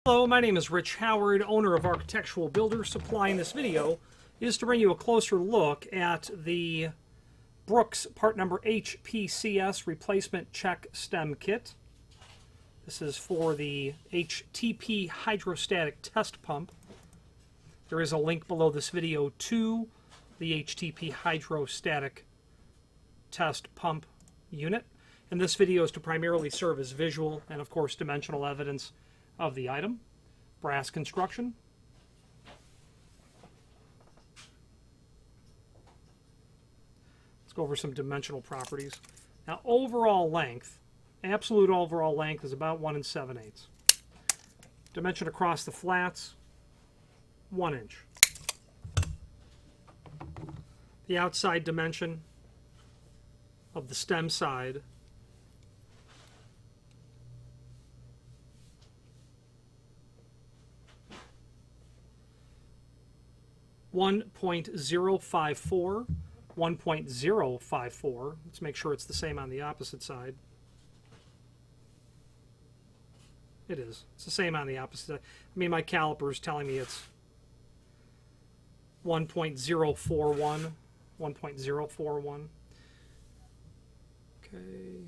Hello, my name is Rich Howard, owner of Architectural Builders Supply. In this video is to bring you a closer look at the Brooks part number HPCS replacement check stem kit. This is for the HTP hydrostatic test pump. There is a link below this video to the HTP hydrostatic test pump unit. And this video is to primarily serve as visual and, of course, dimensional evidence of the item. Brass construction. Let's go over some dimensional properties. Now, overall length, absolute overall length is about 1 7/8. Dimension across the flats, 1 inch. The outside dimension of the stem side, 1.054, 1.054. Let's make sure it's the same on the opposite side. It is. It's the same on the opposite side. I mean, my caliper is telling me it's 1.041, 1.041. Okay.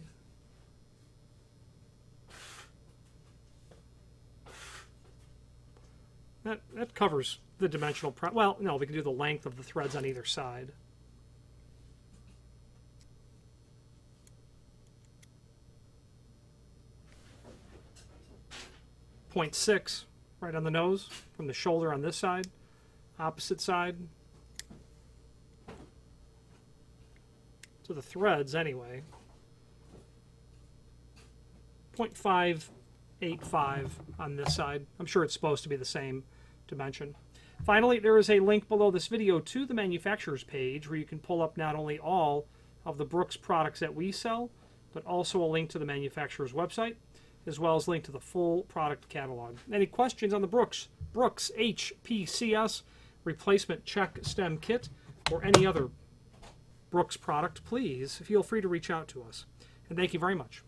That covers the dimensional well, no, we can do the length of the threads on either side. .6 right on the nose from the shoulder on this side, opposite side. To the threads anyway. 0.585 on this side. I'm sure it's supposed to be the same dimension. Finally, there is a link below this video to the manufacturer's page where you can pull up not only all of the Brooks products that we sell, but also a link to the manufacturer's website, as well as a link to the full product catalog. Any questions on the Brooks HPCS replacement check stem kit or any other Brooks product, please feel free to reach out to us. And thank you very much.